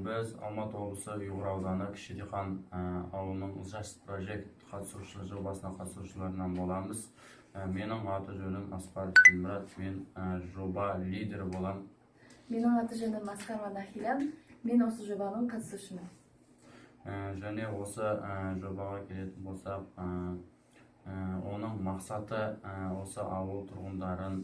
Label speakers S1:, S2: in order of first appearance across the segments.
S1: Biz Алматы облысы Ұйғыр ауданы Кіші Диқан ауылының жас проект қатысушы жобасына қатысушыларынан боламыз. Менің аты жөнім Аспаров Дилмұрат, мен жоба лидері болам.
S2: Менің аты жөнім Аскарова Нахилян, мен осы жобаның қатысушымын.
S1: Және осы жобаға келетін болсақ, оның мақсаты осы ауыл тұрғындарын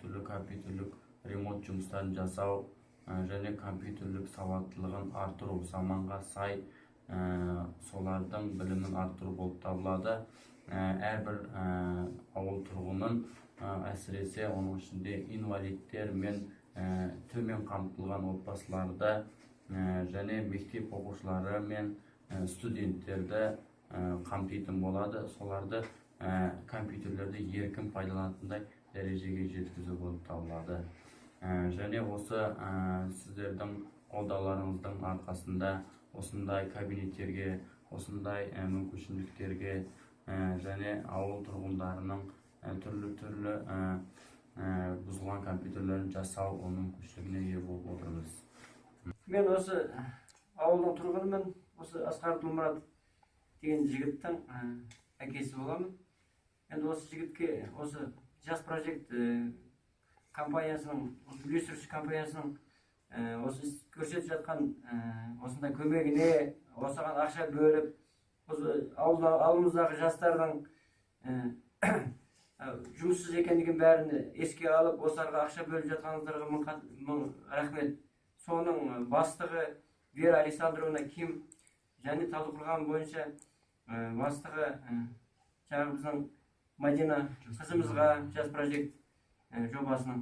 S1: түрлі компьютерлік ремонт жұмыстарын жасау және компьютерлік сауаттылығын арттыру, заманға сай солардың білімін арттыру болып табылады. Әрбір ауыл тұрғынын, әсіресе оның ішінде инвалидтер мен төмен қамтылған отбасыларды және мектеп оқушылары мен студенттерді қамтитын болады. Соларды компьютерлерді еркін пайдаланатындай дәрежеге жеткізу болып табылады. Және осы сіздердің қолдауларыңыздың арқасында осындай кабинеттерге, осындай мүмкіншіліктерге және ауыл тұрғындарының түрлі бұзылған компьютерлерін жасау мүмкіншілігіне ие болып отырмыз.
S3: Мен осы ауылдың тұрғынымын. Осы Аскаров Дилмұрат деген жігіттің әкесі боламын. Енді осы жігітке осы жас проект компаниясының, үйлестіруші компаниясының осы көрсетіп жатқан осындай көмегіне, осыған ақша бөліп, осы ауылымыздағы жастардың жұмыссыз екендігін бәрін еске алып, осыларға ақша бөліп жатқаныңыздарға мың рахмет. Соның бастығы Вера Александровна Ким және талқылаған бойынша бастығы жаңағы біздің Мадина қызымызға жас проект жобасының.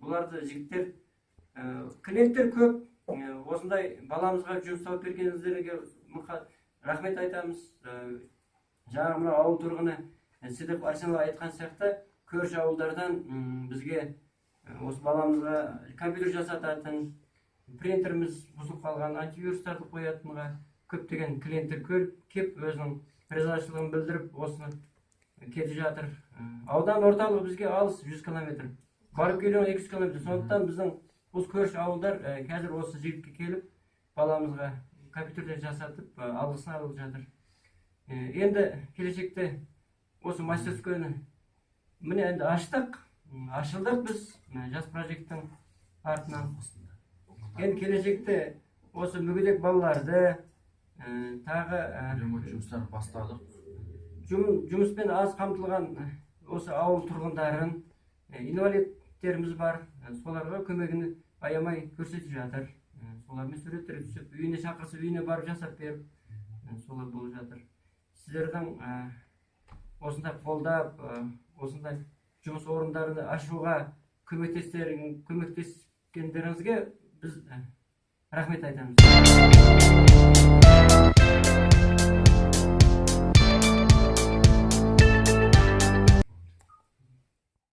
S3: Бұларды жігіттер, клиенттер көп, осындай баламызға жұмыс тауып бергеніңіздерге рахмет айтамыз. Жаңағы мына ауыл тұрғыны Сидық Арсенова айтқан сияқты, көрші ауылдардан бізге осы баламызға компьютер жасататын, принтеріміз бұзылып қалған, антивирустарды қоятынға көптеген клиенттер кеп өзінің ризашылығын білдіріп осыны кетіп жатыр. Аудан орталығы бізге алыс 100 км. Барып келуі 200 км. Сондықтан біздің осы көрші ауылдар қазір осы жігітке келіп, баламызға компьютерлер жасатып, алғысын алып жатыр. Енді келешекте осы мастерскойны міне енді ашылдық біз жас проекттің артынан. Енді келешекте осы мүгедек балаларды тағы
S1: ремонт жұмыстарын бастадық.
S3: Жұмыспен аз қамтылған осы ауыл тұрғындарын, инвалидтеріміз бар, соларға көмегін аямай көрсетіп жатыр. Солармен суреттер түсіп, үйіне шақырса, үйіне барып жасап беріп, солар болып жатыр. Сіздердің осындай қолдап, осындай жұмыс орындарын ашуға көмектескендеріңізге біз рахмет айтамыз.